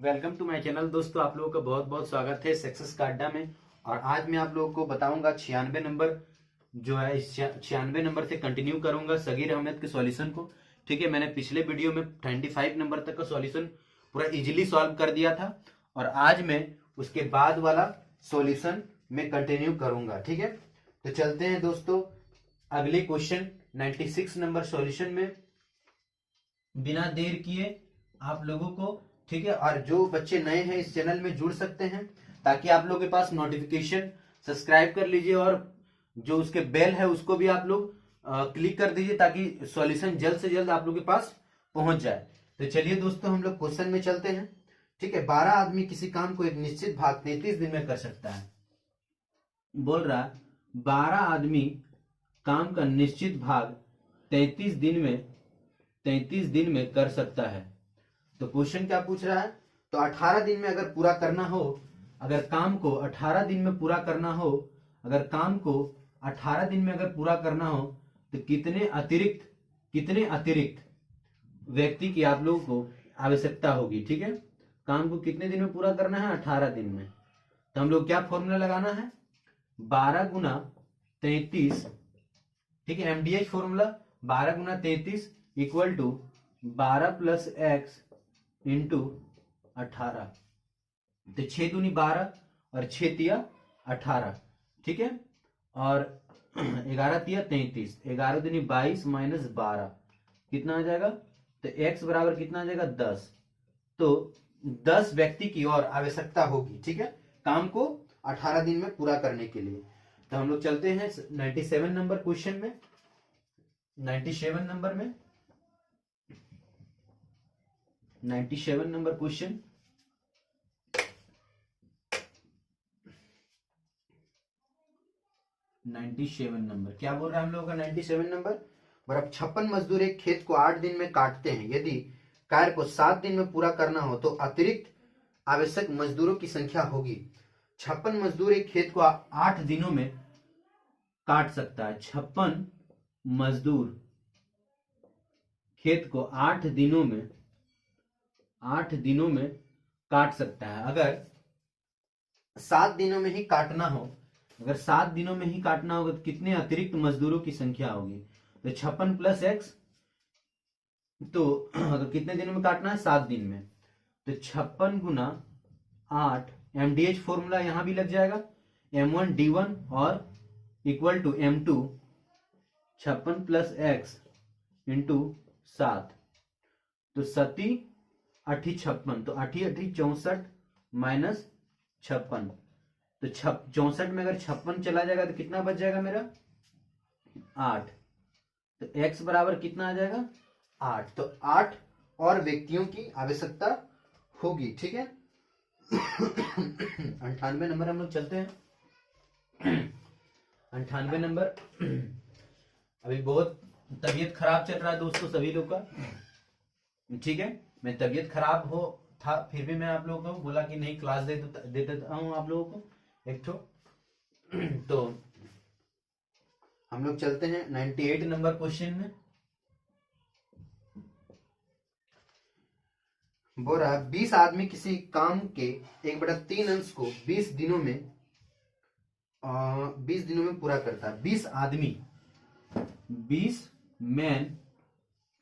Welcome to my channel. दोस्तों, आप लोगों का बहुत बहुत स्वागत है सक्सेस का अड्डा में। और आज मैं आप लोगों को बताऊंगा 96 नंबर जो है, इस 96 नंबर से कंटिन्यू करूंगा सगीर अहमद के सॉल्यूशन को। ठीक है, मैंने पिछले वीडियो में 25 नंबर तक का सॉल्यूशन पूरा इजीली सॉल्व कर दिया था और आज मैं उसके बाद वाला सॉल्यूशन में कंटिन्यू करूंगा। ठीक है, तो चलते हैं दोस्तों अगले क्वेश्चन 96 नंबर सॉल्यूशन में बिना देर किए आप लोगों को। ठीक है, और जो बच्चे नए हैं इस चैनल में जुड़ सकते हैं ताकि आप लोगों के पास नोटिफिकेशन सब्सक्राइब कर लीजिए और जो उसके बेल है उसको भी आप लोग क्लिक कर दीजिए ताकि सॉल्यूशन जल्द से जल्द आप लोग के पास पहुंच जाए। तो चलिए दोस्तों हम लोग क्वेश्चन में चलते हैं। ठीक है, 12 आदमी किसी काम को एक निश्चित भाग 33 दिन में कर सकता है। बोल रहा 12 आदमी काम का निश्चित भाग 33 दिन में कर सकता है। तो क्वेश्चन क्या पूछ रहा है? तो 18 दिन में अगर पूरा करना हो, अगर काम को 18 दिन में पूरा करना हो, अगर काम को 18 दिन में अगर पूरा करना हो तो कितने अतिरिक्त व्यक्ति की आप लोगों को आवश्यकता होगी। ठीक है, काम को कितने दिन में पूरा करना है? 18 दिन में। तो हम लोग क्या फॉर्मूला लगाना है? 12 गुना 33। ठीक है, एमडीएच फॉर्मूला 12 गुना 33 equal to 12 plus x into 18। तो 6 दूनी 12 और 6 तिया 18। ठीक है, और 11 तिया 33, 11 दूनी 22 माइनस 12 कितना आ जाएगा? तो x बराबर कितना आ जाएगा? 10। तो 10 व्यक्ति की और आवश्यकता होगी। ठीक है, काम को 18 दिन में पूरा करने के लिए। तो हम लोग चलते हैं 97 नंबर क्वेश्चन में। 97 नंबर में 97 नंबर क्वेश्चन। नंबर क्या बोल रहा है हम लोगों का? 97 नंबर बराबर 56 मजदूर एक खेत को 8 दिन में काटते हैं। यदि कार्य को 7 दिन में पूरा करना हो तो अतिरिक्त आवश्यक मजदूरों की संख्या होगी। 56 मजदूर एक खेत को 8 दिनों में काट सकता है। 56 मजदूर खेत को 8 दिनों में काट सकता है। अगर 7 दिनों में ही काटना हो, अगर 7 दिनों में ही काटना होगा तो कितने अतिरिक्त मजदूरों की संख्या होगी? तो 56 प्लस एक्स, तो अगर कितने दिनों में काटना है? 7 दिन में। तो 56 गुना 8, एमडीएच फॉर्मूला यहां भी लग जाएगा, m1 d1 और equal to m2 56 plus x into 7। तो 7 8 56, तो 8 8 64 माइनस 56। तो 64 में अगर 56 चला जाएगा तो कितना बच जाएगा मेरा? 8। तो x बराबर कितना आ जाएगा? 8। तो 8 और व्यक्तियों की आवश्यकता होगी। ठीक है, 98 नंबर हम लोग चलते हैं। 98 नंबर। अभी बहुत तबीयत खराब चल रहा है दोस्तों सभी लोग का। ठीक है, मैं तबीयत खराब हो था फिर भी मैं आप लोगों को बोला कि नहीं क्लास दे देता हूं आप लोगों को एक ठो। तो हम लोग चलते हैं 98 नंबर क्वेश्चन में। बोल रहा है 20 आदमी किसी काम के 1/3 अंश को 20 दिनों में पूरा करता है। 20 आदमी, 20 मैन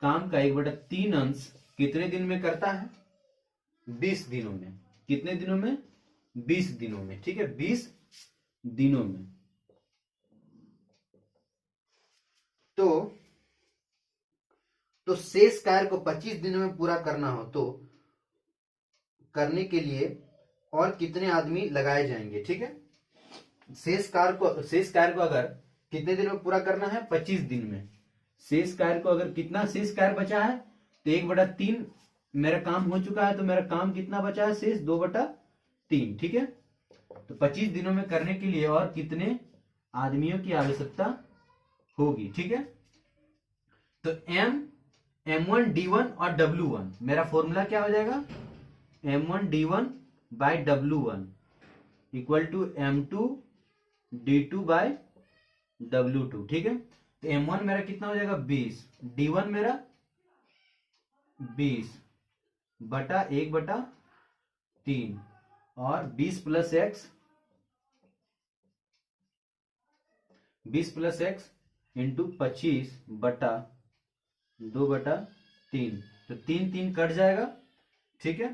काम का 1/3 अंश कितने दिन में करता है? 20 दिनों में। कितने दिनों में? 20 दिनों में। ठीक है, 20 दिनों में। तो शेष कार्य को 25 दिनों में पूरा करना हो तो करने के लिए और कितने आदमी लगाए जाएंगे? ठीक है, शेष कार्य को अगर कितने दिन में पूरा करना है? 25 दिन में। शेष कार्य को अगर कितना शेष कार्य बचा है तो 1/3 मेरा काम हो चुका है, तो मेरा काम कितना बचा है? शेष 2/3। ठीक है, तो 25 दिनों में करने के लिए और कितने आदमियों की आवश्यकता होगी? ठीक है, तो m1 d1 और w1 मेरा फॉर्मूला क्या हो जाएगा? m1 d1 bye w1 equal to m2 d2 bye w2। ठीक है, तो m1 मेरा कितना हो जाएगा? 20, d1 मेरा 20 बटा 1/3। 3 और 20 प्लस एक्स इंटू 25/2/3, तो 3 कट जाएगा। ठीक है,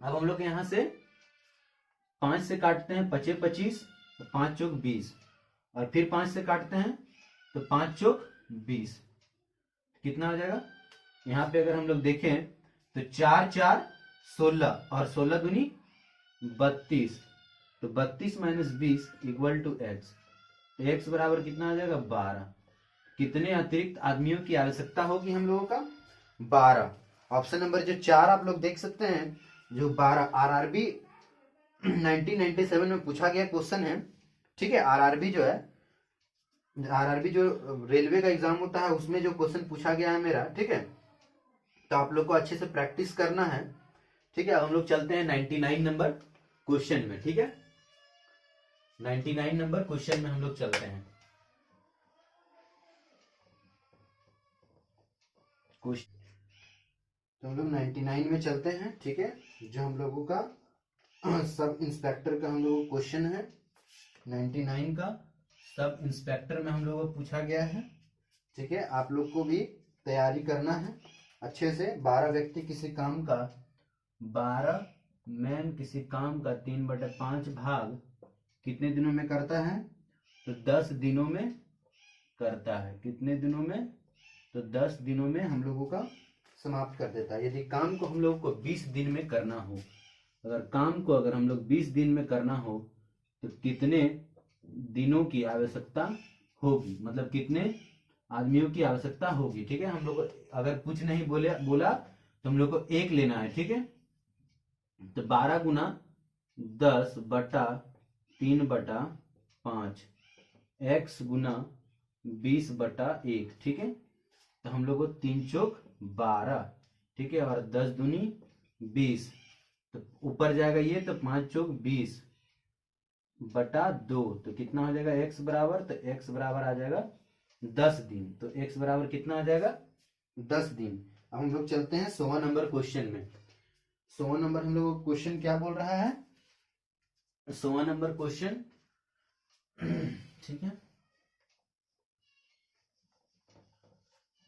अब हम लोग यहां से 5 से काटते हैं, 5 25, 5 चौक 20, और फिर 5 से काटते हैं तो 5 चौक 20, कितना हो जाएगा। यहाँ पे अगर हम लोग देखें तो 4 4 16 और 16 दूनी 32, तो 32 माइनस 20 इक्वल टू एक्स, तो एक्स बराबर कितना आ जाएगा 12। कितने अतिरिक्त आदमियों की आवश्यकता होगी हम लोगों का 12। ऑप्शन नंबर जो 4 आप लोग देख सकते हैं, जो 12 आरआरबी 1997 में पूछा गया क्वेश्चन है। ठीक है, आरआरबी जो रेलवे का एग्जाम होता है उसमें जो क्वेश्चन पूछा गया है मेरा। ठीक है, तो आप लोग को अच्छे से प्रैक्टिस करना है। ठीक है, अब हम लोग चलते हैं 99 नंबर क्वेश्चन में। ठीक है, 99 नंबर क्वेश्चन में हम लोग चलते हैं। तो हम लोग 99 में चलते हैं। ठीक है, जो हम लोगों का सब इंस्पेक्टर का हम लोगों को क्वेश्चन है 99 का, सब इंस्पेक्टर में हम लोगों को पूछा गया है। ठीक है, आप लोग को भी तैयारी करना है अच्छे से। 12 व्यक्ति किसी काम का, 12 मैन किसी काम का 3/5 भाग कितने दिनों में करता है, तो 10 दिनों में करता है। कितने दिनों में, तो 10 दिनों में हम लोगों का समाप्त कर देता है। यदि काम को हम लोगों को 20 दिन में करना हो, अगर हम लोग 20 दिन में करना हो तो कितने दिनों की आवश्यकता होगी, मतलब कितने आदमियों की आवश्यकता होगी। ठीक है, हम लोग अगर कुछ नहीं बोला तो हम लोग को 1 लेना है। ठीक है, तो 12 गुना 10/3/5 x गुना 20/1। ठीक है, तो हम लोग को 3 चौक 12। ठीक है, और 10 दूनी 20, तो ऊपर जाएगा ये, तो 5 चौक 20/2, तो कितना हो जाएगा x बराबर, तो x बराबर आ जाएगा 10 दिन। तो x बराबर कितना आ जाएगा 10 दिन। अब हम लोग चलते हैं 100वां नंबर क्वेश्चन में। 100वां नंबर हम लोग क्वेश्चन क्या बोल रहा है, 100वां नंबर क्वेश्चन। ठीक है,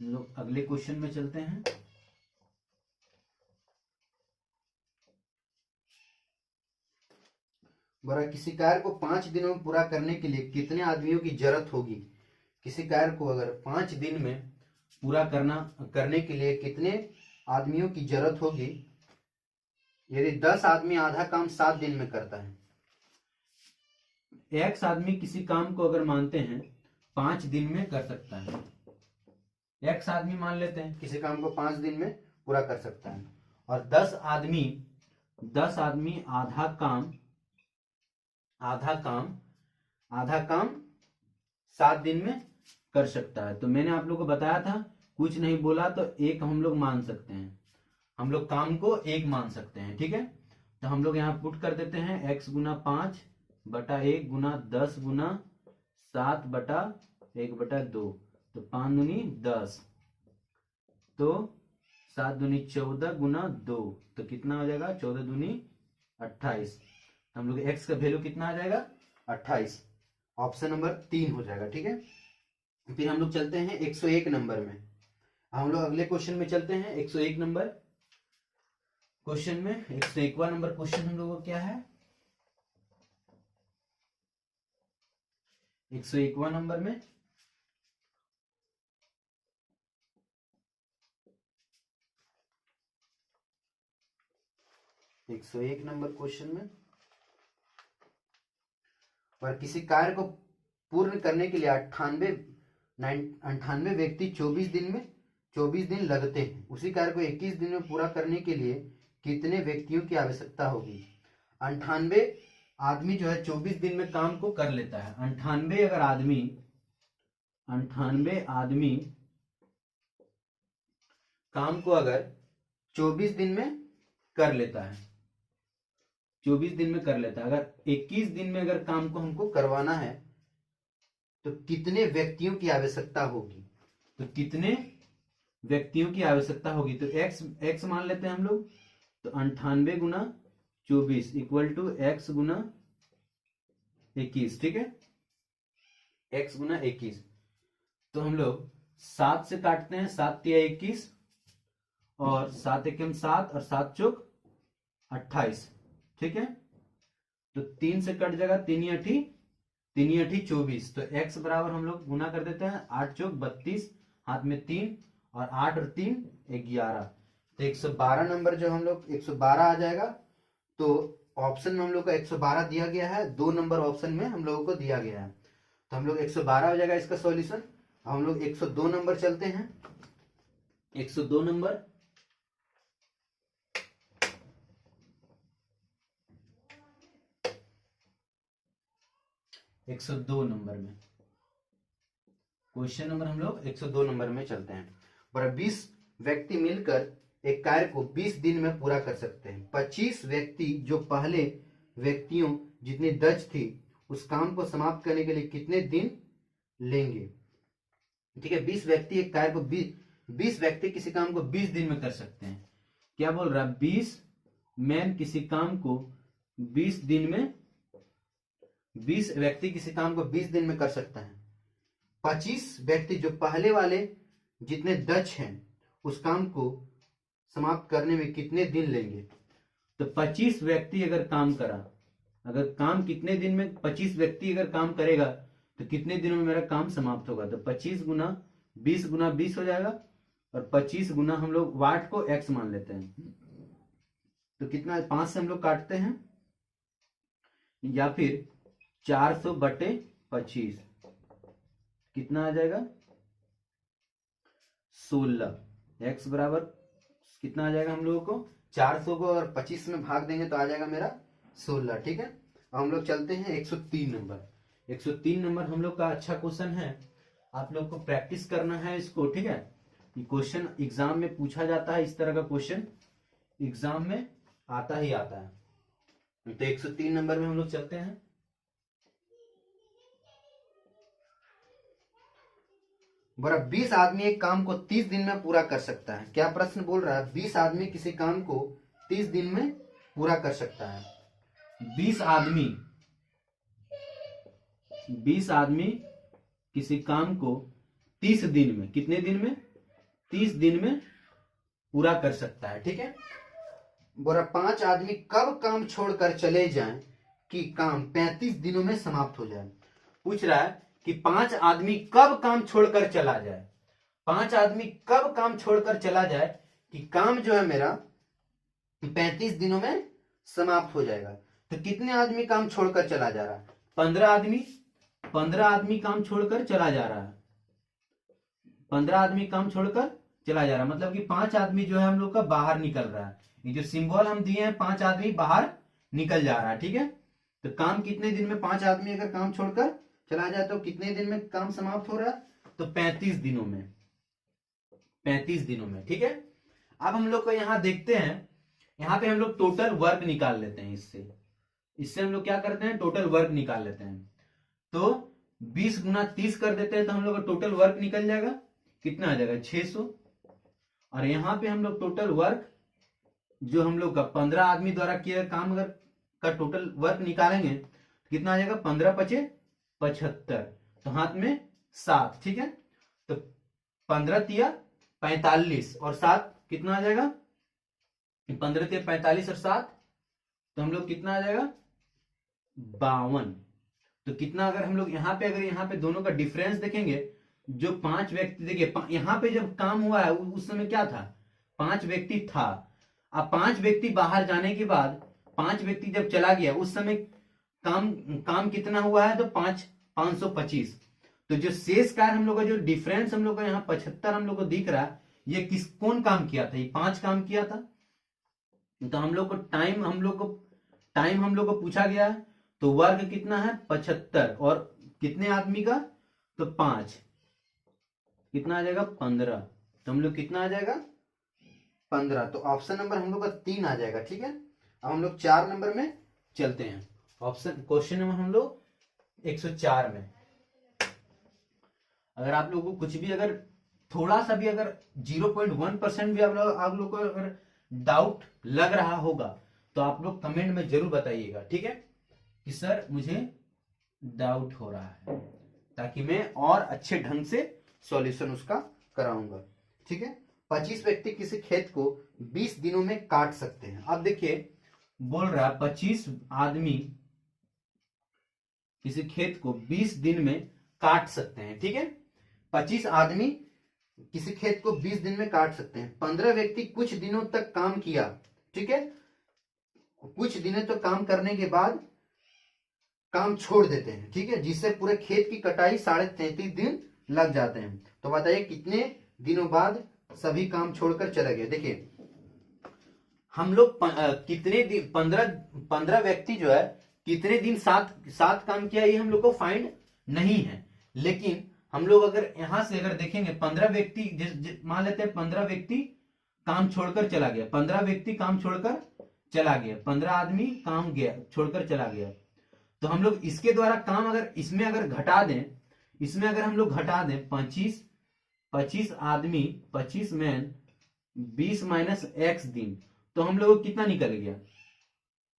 हम लोग अगले क्वेश्चन में चलते हैं। बोला किसी कार्य को 5 दिनों में पूरा करने के लिए कितने आदमियों की जरूरत होगी। किसी कार्य को अगर 5 दिन में पूरा करने के लिए कितने आदमियों की जरूरत होगी। यदि 10 आदमी आधा काम 7 दिन में करता है, x आदमी किसी काम को अगर मानते हैं 5 दिन में कर सकता है, x आदमी मान लेते हैं किसी काम को 5 दिन में पूरा कर सकता है, और 10 आदमी आधा काम 7 दिन में कर सकता है। तो मैंने आप लोगों को बताया था, कुछ नहीं बोला तो 1 हम लोग मान सकते हैं, हम लोग काम को 1 मान सकते हैं। ठीक है, तो हम लोग यहाँ पुट कर देते हैं x गुना 5/1 गुना 10 गुना 7/1/2, तो 5 दूनी 10, तो 7 दूनी 14 गुना 2, तो कितना हो जाएगा 14 दूनी 28। हम लोग x का वैल्यू कितना आ जाएगा 28। ऑप्शन नंबर 3 हो जाएगा। ठीक है, फिर हम लोग चलते हैं 101 नंबर में। हम लोग अगले क्वेश्चन में चलते हैं 101 नंबर क्वेश्चन में। 101वां नंबर क्वेश्चन हम लोगों को क्या है, 101वां नंबर में 101 नंबर क्वेश्चन में, और किसी कार्य को पूर्ण करने के लिए 98 व्यक्ति 24 दिन लगते हैं। उसी कार्य को 21 दिन में पूरा करने के लिए कितने व्यक्तियों की आवश्यकता होगी। 98 आदमी जो है 24 दिन में काम को कर लेता है। 98 आदमी काम को अगर 24 दिन में कर लेता है, 24 दिन में कर लेता है, अगर 21 दिन में अगर काम को हमको करवाना है तो कितने व्यक्तियों की आवश्यकता होगी। तो कितने व्यक्तियों की आवश्यकता होगी, तो x मान लेते हैं हम लोग, तो 98 गुना 24 इक्वल टू x गुना 21, ठीक है, x गुना 21। तो हम लोग 7 से काटते हैं, 7 तिया 21 और 7 एकम 7 और 7 चौक 28, ठीक है। तो 3 से कट जाएगा, 3 अठी 24। तो x बराबर हम लोग गुना कर देते हैं, 8 चौक 32, हाथ में 3 और 8 और 3 11। तो 112 नंबर जो हम लोग 112 आ जाएगा। तो ऑप्शन में हम लोग को 112 दिया गया है, 2 नंबर ऑप्शन में हम लोगों को दिया गया है। तो हम लोग 112 हो जाएगा इसका सॉल्यूशन। हम लोग 102 नंबर चलते हैं। 102 नंबर, में क्वेश्चन नंबर हम लोग 102 नंबर में चलते हैं। पर 20 व्यक्ति मिलकर एक कार्य को 20 दिन में पूरा कर सकते हैं। 25 व्यक्ति जो पहले व्यक्तियों जितनी दक्ष थी उस काम को समाप्त करने के लिए कितने दिन लेंगे? ठीक है, 20 व्यक्ति एक कार्य को 20 व्यक्ति किसी काम को 20 दिन में कर सकते हैं। क्या बोल रहा है? 20 मैन किसी काम को 20 दिन में, 20 व्यक्ति किसी काम को 20 दिन में कर सकता है। 25 व्यक्ति जो पहले वाले जितने दक्ष हैं उस काम को समाप्त करने में कितने दिन लेंगे? तो 25 व्यक्ति अगर काम करा, अगर काम कितने दिन में, 25 व्यक्ति अगर काम करेगा तो कितने दिनों में मेरा काम समाप्त होगा? तो 25 गुना 20 हो जाएगा और 25 गुना हम लोग वाट को x मान लेते हैं। तो कितना, 5 से हम लोग काटते हैं या फिर 400 बटे 25, कितना आ जाएगा? 16। x बराबर कितना आ जाएगा हम लोगों को? 400 को और 25 में भाग देंगे तो आ जाएगा मेरा 16, ठीक है। अब हम लोग चलते हैं 103 नंबर। 103 नंबर हम लोग का अच्छा क्वेश्चन है, आप लोग को प्रैक्टिस करना है इसको, ठीक है। ये क्वेश्चन एग्जाम में पूछा जाता है, इस तरह का क्वेश्चन एग्जाम में आता ही आता है। तो 103 नंबर में हम लोग चलते हैं। बोला 20 आदमी एक काम को 30 दिन में पूरा कर सकता है। क्या प्रश्न बोल रहा है? 20 आदमी किसी काम को 30 दिन में पूरा कर सकता है। 20 आदमी किसी काम को 30 दिन में, कितने दिन में? 30 दिन में पूरा कर सकता है, ठीक है। बोला 5 आदमी कब काम छोड़कर चले जाएं कि काम 35 दिनों में समाप्त हो जाए। पूछ रहा है कि 5 आदमी कब काम छोड़कर चला जाए, 5 आदमी कब काम छोड़कर चला जाए कि काम जो है मेरा 35 दिनों में समाप्त हो जाएगा। तो कितने आदमी काम छोड़कर चला जा रहा है? 15 आदमी काम छोड़कर चला जा रहा है। 15 आदमी काम छोड़कर चला जा रहा है, मतलब कि 5 आदमी जो है हम लोग का बाहर निकल रहा है। ये जो सिंबल हम दिए हैं, 5 आदमी बाहर निकल जा रहा है, ठीक है। तो काम कितने दिन में, 5 आदमी अगर काम छोड़कर चला जाए तो कितने दिन में काम समाप्त हो रहा है? तो 35 दिनों में, 35 दिनों में, ठीक है। अब हम लोग को यहां देखते हैं, यहां पे हम लोग टोटल वर्क निकाल लेते हैं। इससे हम लोग क्या करते हैं? टोटल वर्क निकाल लेते हैं। तो 20 गुना 30 कर देते हैं तो हम लोग का टोटल वर्क निकल जाएगा, कितना आ जाएगा? 600। और यहां पे हम लोग टोटल वर्क जो हम लोग का 15 आदमी द्वारा किया काम अगर का टोटल वर्क निकालेंगे तो कितना आ जाएगा? 15 पचे 75, तो हाथ में 7, ठीक है। तो 15 तिया 45 और 7 कितना आ जाएगा? 15 तिया 45 और 7, तो हम लोग कितना आ जाएगा? 52। तो कितना, अगर हम लोग यहाँ पे दोनों का डिफरेंस देखेंगे, जो 5 व्यक्ति, देखिए यहाँ पे जब काम हुआ है उस समय क्या था? 5 व्यक्ति था। अब 5 व्यक्ति बाहर जाने के बाद 5 व्यक्ति जब चला गया उस समय काम कितना हुआ है? तो 525। तो जो शेष कार्य हम लोग का, जो डिफरेंस हम लोग का यहाँ 75 हम लोग को दिख रहा है, ये कौन काम किया था? ये 5 काम किया था। तो हम लोग को टाइम हम लोग को पूछा गया है। तो वर्ग कितना है? 75 और कितने आदमी का? तो 5, कितना आ जाएगा? 15। तो हम लोग कितना आ जाएगा? 15। तो ऑप्शन नंबर हम लोग का 3 आ जाएगा, ठीक है। अब हम लोग 4 नंबर में चलते हैं। ऑप्शन क्वेश्चन नंबर हम लोग 104 में, अगर आप लोगों को कुछ भी, अगर थोड़ा सा भी, अगर 0.1% भी आप लोग को अगर डाउट लग रहा होगा तो आप लोग कमेंट में जरूर बताइएगा, ठीक है, कि सर मुझे डाउट हो रहा है, ताकि मैं और अच्छे ढंग से सॉल्यूशन उसका कराऊंगा, ठीक है। 25 व्यक्ति किसी खेत को 20 दिनों में काट सकते हैं। अब देखिए बोल रहा है 25 आदमी किसी खेत को 20 दिन में काट सकते हैं, ठीक है। 25 आदमी किसी खेत को 20 दिन में काट सकते हैं। 15 व्यक्ति कुछ दिनों तक काम किया, ठीक है, कुछ दिनों तक काम करने के बाद काम छोड़ देते हैं, ठीक है, जिससे पूरे खेत की कटाई 33.5 दिन लग जाते हैं। तो बताइए कितने दिनों बाद सभी काम छोड़कर चले गए। देखिए हम लोग कितने दिन 15 व्यक्ति जो है कितने दिन साथ साथ काम किया ये हम लोग को फाइंड नहीं है, लेकिन हम लोग अगर यहां से अगर देखेंगे 15 व्यक्ति मान लेते हैं 15 व्यक्ति काम छोड़कर चला गया, 15 व्यक्ति काम छोड़कर चला गया, 15 आदमी काम गया छोड़कर चला गया, तो हम लोग इसके द्वारा काम अगर इसमें अगर घटा दें, इसमें अगर हम लोग घटा दें 25 आदमी 25 मैन 20 माइनस एक्स दिन, तो हम लोग कितना निकल गया,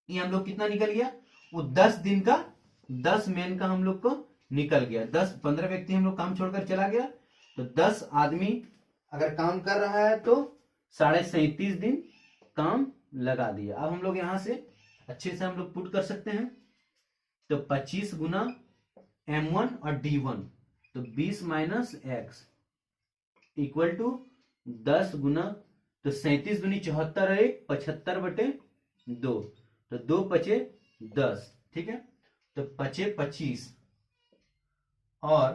ये हम लोग कितना निकल गया, वो 10 दिन का 10 मैन का हम लोग को निकल गया। 15 व्यक्ति हम लोग काम छोड़कर चला गया, तो 10 आदमी अगर काम कर रहा है तो 37.5 दिन काम लगा दिया। अब हम लोग यहां से अच्छे से हम लोग पुट कर सकते हैं, तो 25 गुना M1 और D1, तो 20 माइनस एक्स इक्वल टू 10 गुना, तो 37 दूनी 74 है 75/2, तो 2 पचे 10, ठीक है, तो पचे 25 और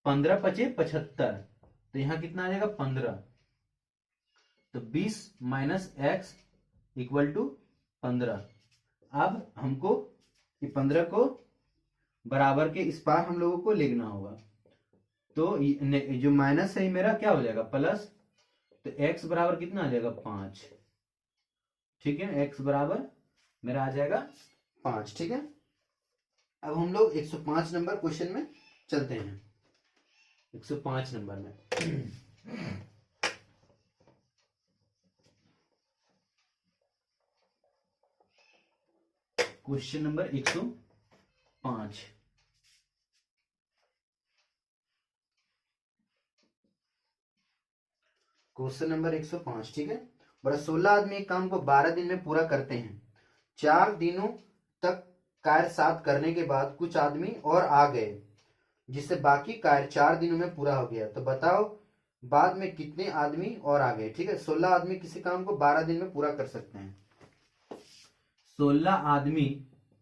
15 पचे 75, तो यहां कितना आ जाएगा 15, तो 20 माइनस एक्स इक्वल टू 15। अब हमको ये 15 को बराबर के इस पार हम लोगों को लिखना होगा, तो जो माइनस है मेरा क्या हो जाएगा प्लस, तो x बराबर कितना आ जाएगा 5, ठीक है, x बराबर मेरा आ जाएगा 5, ठीक है। अब हम लोग 105 नंबर क्वेश्चन में चलते हैं। 105 नंबर में क्वेश्चन नंबर 105, क्वेश्चन नंबर 105, ठीक है। बड़ा 16 आदमी एक काम को 12 दिन में पूरा करते हैं। 4 दिनों तक कार्य साथ करने के बाद कुछ आदमी और आ गए, जिससे बाकी कार्य 4 दिनों में पूरा हो गया। तो बताओ बाद में कितने आदमी और आ गए, ठीक है। 16 आदमी किसी काम को 12 दिन में पूरा कर सकते हैं। 16 आदमी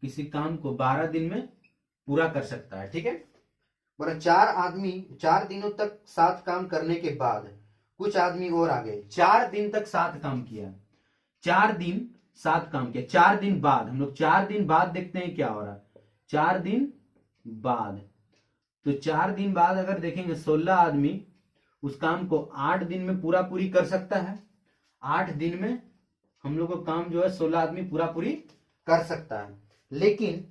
किसी काम को 12 दिन में पूरा कर सकता है, ठीक है। बड़ा 4 आदमी 4 दिनों तक साथ काम करने के बाद कुछ आदमी और आ गए। 4 दिन तक साथ काम किया, 4 दिन साथ काम किया, 4 दिन बाद हम लोग 4 दिन बाद देखते हैं क्या हो रहा है। 4 दिन बाद, तो 4 दिन बाद अगर देखेंगे 16 आदमी उस काम को 8 दिन में पूरा पूरी कर सकता है। 8 दिन में हम लोग को काम जो है 16 आदमी पूरा पूरी कर सकता है, लेकिन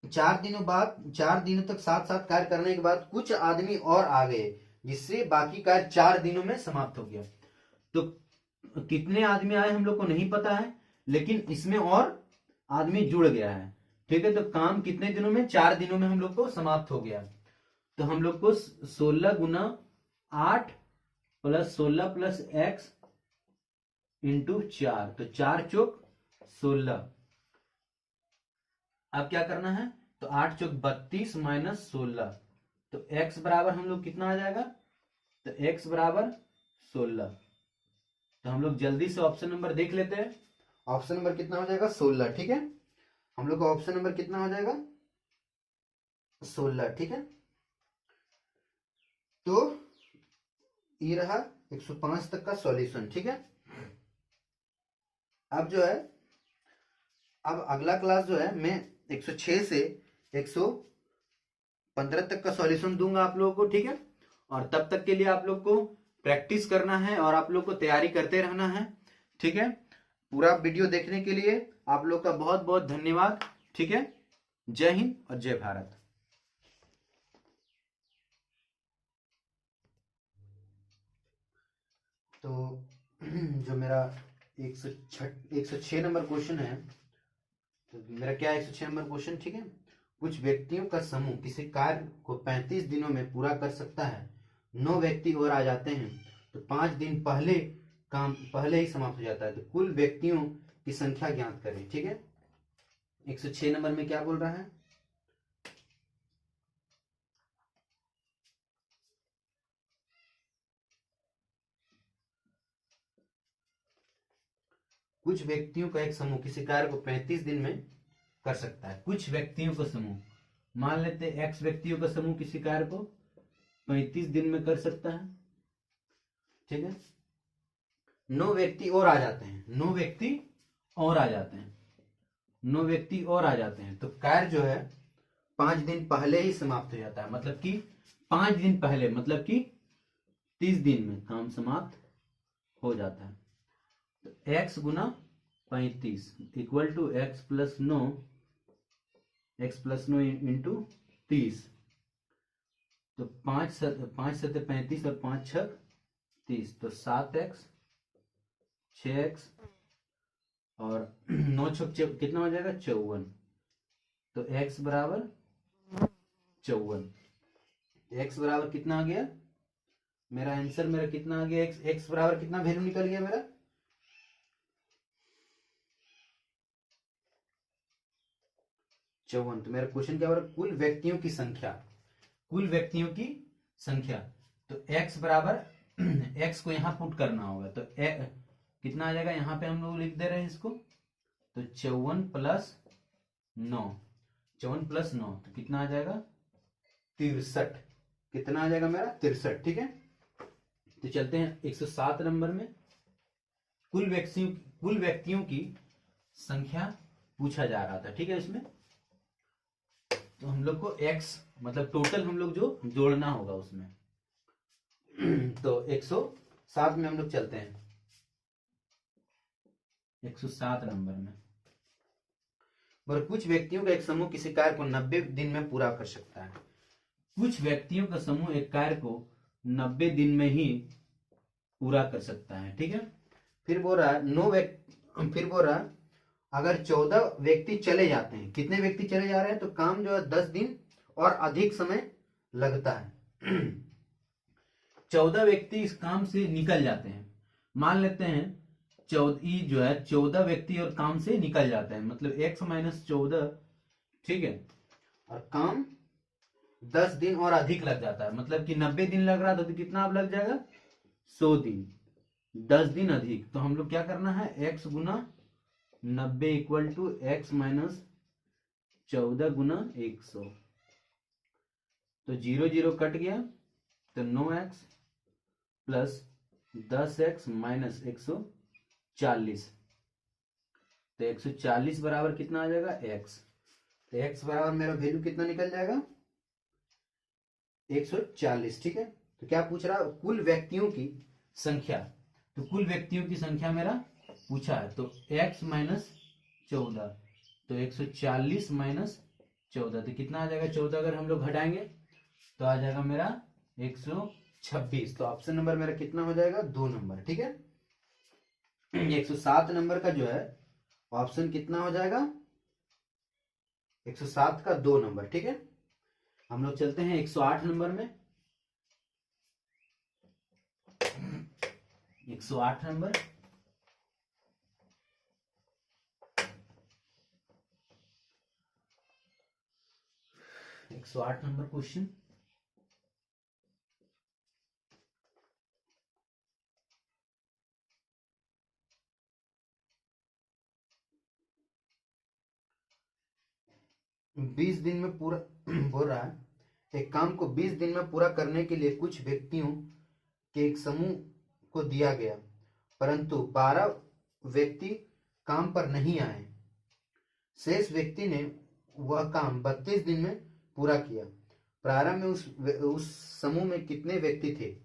4 दिनों बाद 4 दिनों तक साथ साथ कार्य करने के बाद कुछ आदमी और आ गए, जिससे बाकी कार्य 4 दिनों में समाप्त हो गया। तो कितने आदमी आए हम लोग को नहीं पता है, लेकिन इसमें और आदमी जुड़ गया है, ठीक है। तो काम कितने दिनों में, 4 दिनों में हम लोग को समाप्त हो गया। तो हम लोग को 16 गुना 8 प्लस 16 प्लस एक्स इंटू 4, तो 4 चौक 16। अब क्या करना है, तो 8 चौक 32 माइनस 16, तो x बराबर हम लोग कितना आ जाएगा, तो x बराबर 16। तो हम लोग जल्दी से ऑप्शन नंबर देख लेते हैं। ऑप्शन नंबर कितना हो जाएगा 16, ठीक है। हम लोग का ऑप्शन नंबर कितना हो जाएगा 16, ठीक है। तो ये रहा 105 तक का सॉल्यूशन, ठीक है। अब जो है, अब अगला क्लास जो है मैं 106 से 115 तक का सॉल्यूशन दूंगा आप लोगों को, ठीक है। और तब तक के लिए आप लोग को प्रैक्टिस करना है और आप लोग को तैयारी करते रहना है, ठीक है। पूरा वीडियो देखने के लिए आप लोग का बहुत बहुत धन्यवाद, ठीक है। जय हिंद और जय भारत। तो जो मेरा 106 नंबर क्वेश्चन है। तो मेरा क्या 106 नंबर क्वेश्चन, ठीक है। कुछ व्यक्तियों का समूह किसी कार्य को 35 दिनों में पूरा कर सकता है। 9 व्यक्ति और आ जाते हैं तो 5 दिन पहले ही समाप्त हो जाता है। तो कुल व्यक्तियों की संख्या ज्ञात करें, ठीक है। 106 नंबर में क्या बोल रहा है, कुछ व्यक्तियों का एक समूह किसी कार्य को 35 दिन में कर सकता है। कुछ व्यक्तियों का समूह, मान लेते हैं एक्स व्यक्तियों का समूह किसी कार्य को 35 दिन में कर सकता है, ठीक है। 9 व्यक्ति और आ जाते हैं, 9 व्यक्ति और आ जाते हैं, 9 व्यक्ति और आ जाते हैं तो कार्य जो है 5 दिन पहले ही समाप्त हो जाता है। मतलब कि 5 दिन पहले, मतलब कि 30 दिन में काम समाप्त हो जाता है। तो x गुना 35 equal to x plus 9 into 30। तो 5 सत्ते 35 और 5 छक 30, तो 7x 6x और 9 छक कितना हो जाएगा 54। तो x बराबर 54। x बराबर कितना आ गया, मेरा आंसर मेरा कितना आ गया, x बराबर कितना वैल्यू निकल गया मेरा 54। तो मेरा क्वेश्चन क्या हो रहा है, कुल व्यक्तियों की संख्या, कुल व्यक्तियों की संख्या। तो x बराबर x को यहां पुट करना होगा तो कितना आ जाएगा, यहां पे हम लोग लिख दे रहे हैं इसको। तो 54 प्लस 9, 54 प्लस 9 तो कितना आ जाएगा 63। कितना आ जाएगा मेरा 63, ठीक है। तो चलते हैं 107 नंबर में। कुल व्यक्तियों की संख्या पूछा जा रहा था, ठीक है। इसमें तो हम लोग को x मतलब टोटल हम लोग जो जोड़ना होगा उसमें। तो 107 में हम लोग चलते हैं, 107 नंबर में। और कुछ व्यक्तियों का एक समूह किसी कार्य को 90 दिन में पूरा कर सकता है। कुछ व्यक्तियों का समूह एक कार्य को 90 दिन में ही पूरा कर सकता है, ठीक है। फिर बोल रहा है फिर बोल रहा अगर 14 व्यक्ति चले जाते हैं, कितने व्यक्ति चले जा रहे हैं, तो काम जो है 10 दिन और अधिक समय लगता है। 14 व्यक्ति इस काम से निकल जाते हैं, मान लेते हैं 14 व्यक्ति और काम से निकल जाते हैं, मतलब x माइनस 14, ठीक है। और काम 10 दिन और अधिक लग जाता है, मतलब कि 90 दिन लग रहा था तो कितना अब लग जाएगा 100 दिन, 10 दिन अधिक। तो हम लोग क्या करना है, x गुना 90 इक्वल टू एक्स माइनस 14 गुना 100। तो 0 0 कट गया तो 9x प्लस 10x माइनस 140। तो 140 बराबर कितना आ जाएगा x। तो x बराबर मेरा वैल्यू कितना निकल जाएगा 140, ठीक है। तो क्या पूछ रहा है, कुल व्यक्तियों की संख्या। तो कुल व्यक्तियों की संख्या मेरा पूछा है, तो x माइनस 14, तो 140 माइनस 14 तो कितना आ जाएगा 14 अगर हम लोग घटाएंगे तो आ जाएगा मेरा 126। तो ऑप्शन नंबर मेरा कितना हो जाएगा 2 नंबर, ठीक है। 107 नंबर का जो है ऑप्शन कितना हो जाएगा 107 का 2 नंबर, ठीक है। हम लोग चलते हैं 108 नंबर में। 108 नंबर, क्वेश्चन। बीस दिन में पूरा बोल रहा है एक काम को 20 दिन में पूरा करने के लिए कुछ व्यक्तियों के एक समूह को दिया गया, परंतु 12 व्यक्ति काम पर नहीं आए। शेष व्यक्ति ने वह काम 32 दिन में पूरा किया। प्रारंभ में उस समूह में कितने व्यक्ति थे।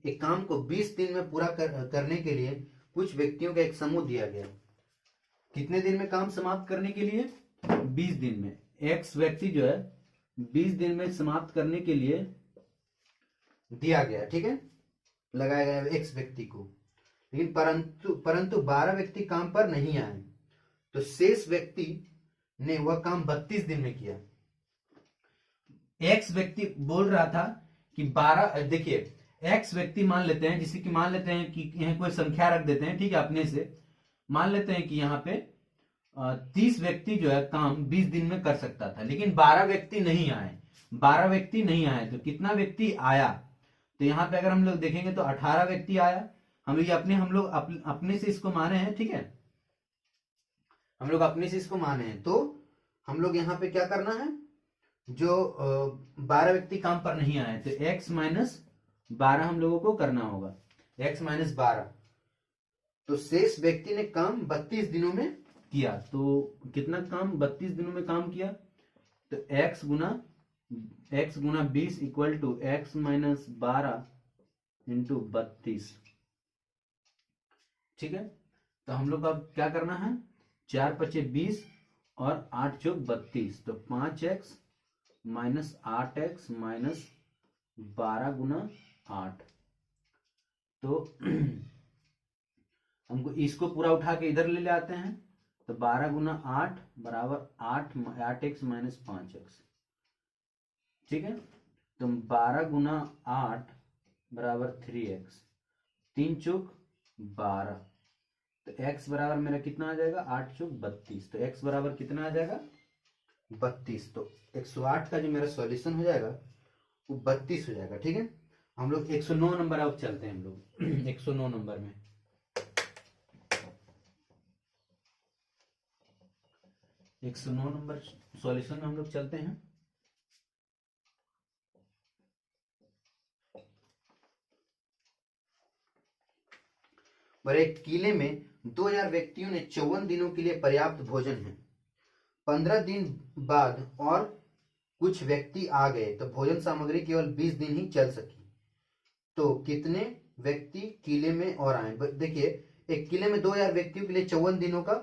एक काम को 20 दिन में पूरा करने के लिए कुछ व्यक्तियों का एक समूह दिया गया। कितने दिन में काम समाप्त करने के लिए 20 दिन में। एक्स व्यक्ति जो है 20 दिन में समाप्त करने के लिए दिया गया, ठीक है, लगाया गया एक्स व्यक्ति को। लेकिन परंतु परंतु 12 व्यक्ति काम पर नहीं आए, तो शेष व्यक्ति ने वह काम 32 दिन में किया। एक्स व्यक्ति बोल रहा था कि 12, देखिए एक्स व्यक्ति मान लेते हैं, जिसे कि मान लेते हैं कि यहाँ कोई संख्या रख देते हैं, ठीक है, अपने से मान लेते हैं कि यहाँ पे 30 व्यक्ति जो है काम 20 दिन में कर सकता था, लेकिन 12 व्यक्ति नहीं आए। 12 व्यक्ति नहीं आए तो कितना व्यक्ति आया, तो यहाँ पे अगर हम लोग देखेंगे तो 18 व्यक्ति आया। हम लोग अपने से इसको माने हैं, ठीक है, हम लोग अपने से इसको माने हैं, तो हम लोग यहाँ पे क्या करना है, जो 12 व्यक्ति काम पर नहीं आए तो x माइनस 12 हम लोगों को करना होगा, x माइनस 12। तो शेष व्यक्ति ने काम 32 दिनों में किया, तो कितना काम 32 दिनों में काम किया, तो x गुना 20 equal to x minus 12 into 32, ठीक है। तो हम लोग अब क्या करना है, 4 पचे 20 और 8 चौक 32, तो 5x माइनस 8x माइनस 12 गुना 8, तो हमको इसको पूरा उठा के इधर ले आते हैं, तो 12 गुना 8 बराबर 8x माइनस 5x, ठीक है। तो 12 गुना 8 बराबर 3x, 3 चौक 12, तो x बराबर मेरा कितना आ जाएगा, 8 चौक 32, तो x बराबर कितना आ जाएगा 32। तो 108 का जो मेरा सॉल्यूशन हो जाएगा वो 32 हो जाएगा, ठीक है। हम लोग 109 नंबर अब चलते हैं, हम लोग 109 नंबर में 109 नंबर सॉल्यूशन में हम लोग चलते हैं। और एक किले में 2000 व्यक्तियों ने 54 दिनों के लिए पर्याप्त भोजन है। 15 दिन बाद और कुछ व्यक्ति आ गए तो भोजन सामग्री केवल 20 दिन ही चल सकी। तो कितने व्यक्ति किले में और आए। देखिए एक किले में 2000 व्यक्तियों के लिए 54 दिनों का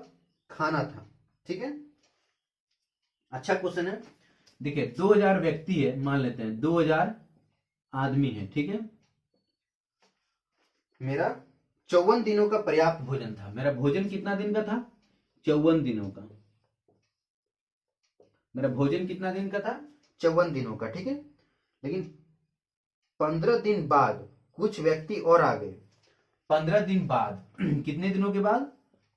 खाना था, ठीक है। अच्छा क्वेश्चन है। देखिए 2000 व्यक्ति है, मान लेते हैं 2000 आदमी है, ठीक है। मेरा 54 दिनों का पर्याप्त भोजन था। मेरा भोजन कितना दिन का था, 54 दिनों का। मेरा भोजन कितना दिन का था, 54 दिनों का, ठीक है। लेकिन 15 दिन बाद कुछ व्यक्ति और आ गए। 15 दिन बाद कितने दिनों के बाद,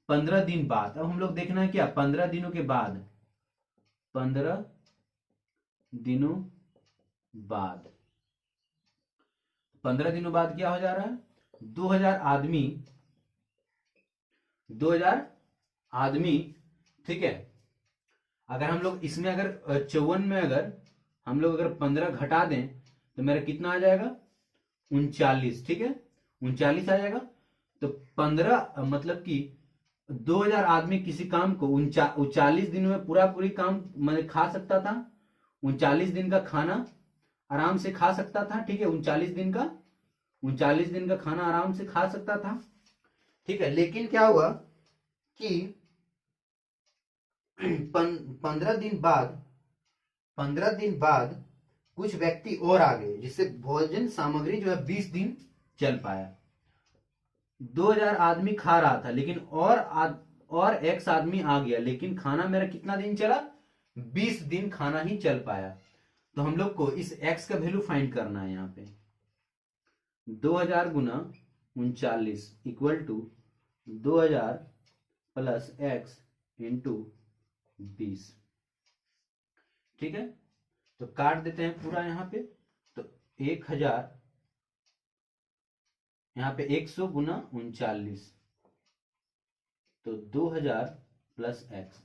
15 दिन बाद। अब हम लोग देखना है क्या, 15 दिनों के बाद, 15 दिनों बाद, 15 दिनों बाद क्या हो जा रहा है, 2000 आदमी, ठीक है। अगर हम लोग इसमें अगर 54 में अगर हम लोग अगर 15 घटा दें तो मेरा कितना आ जाएगा, 39, ठीक है, 39 आ जाएगा। तो 15 मतलब कि 2000 आदमी किसी काम को 39 दिनों में पूरी काम मैंने खा सकता था। 39 दिन का खाना आराम से खा सकता था, ठीक है। 39 दिन का खाना आराम से खा सकता था, ठीक है। लेकिन क्या हुआ कि 15 दिन बाद कुछ व्यक्ति और आ गए, जिससे भोजन सामग्री जो है 20 दिन चल पाया। 2000 आदमी खा रहा था, लेकिन और एक्स आदमी आ गया, लेकिन खाना मेरा कितना दिन चला, 20 दिन खाना ही चल पाया। तो हम लोग को इस एक्स का वैल्यू फाइंड करना है। यहाँ पे 2000 गुना 39 equal to 2000 plus x into 20, ठीक है। तो काट देते हैं पूरा यहाँ पे, तो 1000 यहाँ पे 100 गुना 39, तो 2000 प्लस एक्स।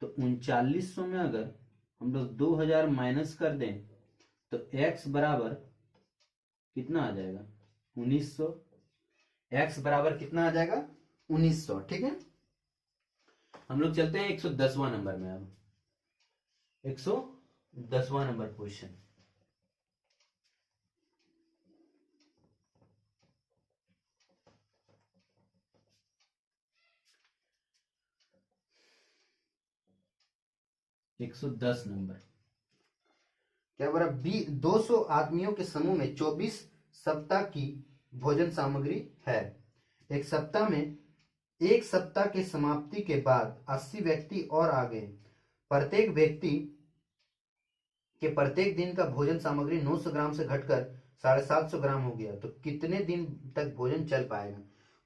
तो 3900 में अगर हम लोग 2000 माइनस कर दें तो x बराबर कितना आ जाएगा, 1900। x बराबर कितना आ जाएगा, 1900, ठीक है। हम लोग चलते हैं 110वां नंबर में। अब 110वां नंबर क्वेश्चन। एक 110 नंबर क्या बोला, 200 आदमियों के समूह में 24 सप्ताह की भोजन सामग्री है। एक सप्ताह में एक सप्ताह के समाप्ति के बाद 80 व्यक्ति और आ गए। प्रत्येक व्यक्ति के प्रत्येक दिन का भोजन सामग्री 900 ग्राम से घटकर 750 ग्राम हो गया, तो कितने दिन तक भोजन चल पाएगा?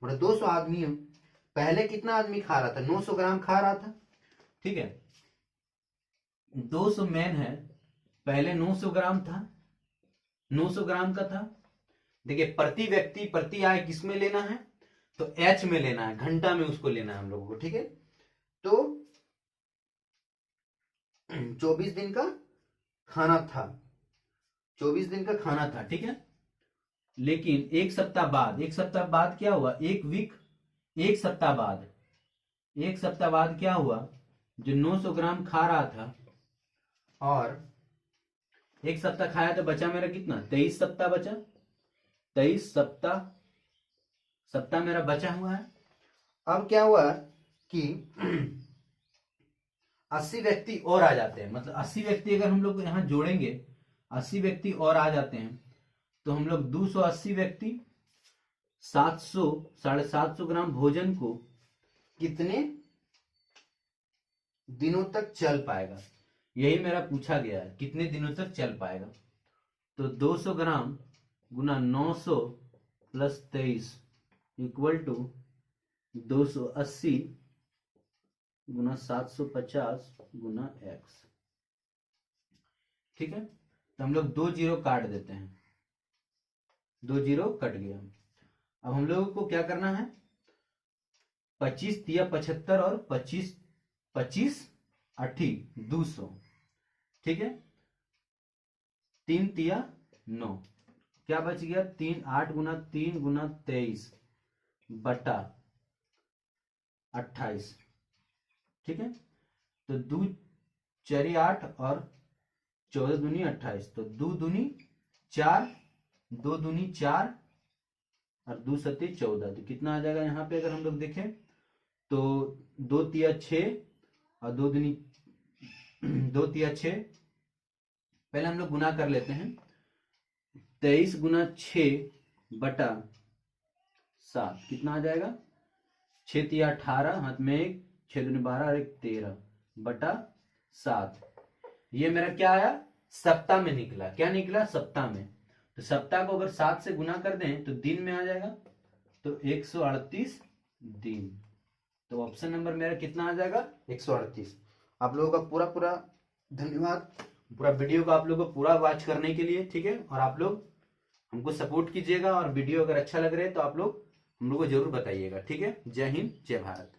मतलब 200 आदमी, पहले कितना आदमी खा रहा था? 900 ग्राम खा रहा था, ठीक है। 200 मैन है, पहले 900 ग्राम था, 900 ग्राम का था। देखिए प्रति व्यक्ति प्रति आय किसमें लेना है? तो एच में लेना है, घंटा में उसको लेना है हम लोगों को, ठीक है। तो 24 दिन का खाना था, 24 दिन का खाना था, ठीक है। लेकिन एक सप्ताह बाद क्या हुआ? एक सप्ताह बाद क्या हुआ? जो 900 ग्राम खा रहा था और एक सप्ताह खाया तो बचा मेरा कितना? 23 सप्ताह बचा, 23 सप्ताह मेरा बचा हुआ है। अब क्या हुआ कि 80 व्यक्ति और आ जाते हैं, मतलब 80 व्यक्ति अगर हम लोग यहां जोड़ेंगे, 80 व्यक्ति और आ जाते हैं, तो हम लोग 280 व्यक्ति 750 ग्राम भोजन को कितने दिनों तक चल पाएगा? यही मेरा पूछा गया है, कितने दिनों तक चल पाएगा। तो 200 ग्राम गुना 900 प्लस 23 इक्वल टू 280 गुना 750 गुना x, ठीक है। तो हम लोग 2 जीरो काट देते हैं, 2 जीरो कट गया। अब हम लोगों को क्या करना है? 25 तिया 75 और 25 8 200, ठीक है। 3 तिया 9, क्या बच गया? 3 8 गुना 3 गुना 23 बटा 28, ठीक है। तो 2 4 8 और 14 दूनी 28, तो 2 दूनी 4, 2 दूनी 4 और 2 सत्ती 14, तो कितना आ जाएगा यहाँ पे? अगर हम लोग देखें तो 2 तिया 6 और 2 दूनी 2 तिया 6, पहले हम लोग गुना कर लेते हैं। 23 गुना 6 बटा 7 कितना आ जाएगा? 6 तिया 18, हाथ में 1, 6 दूनी 12 और 1 13 बटा 7। ये मेरा क्या आया? सप्ताह में निकला। क्या निकला? सप्ताह में। तो सप्ताह को अगर 7 से गुना कर दें तो दिन में आ जाएगा, तो 138 दिन। तो ऑप्शन नंबर मेरा कितना आ जाएगा? 138। आप लोगों का पूरा धन्यवाद, पूरा वीडियो को आप लोगों को पूरा वॉच करने के लिए, ठीक है। और आप लोग हमको सपोर्ट कीजिएगा, और वीडियो अगर अच्छा लग रहा है तो आप लोग हम लोग को जरूर बताइएगा, ठीक है। जय हिंद, जय भारत।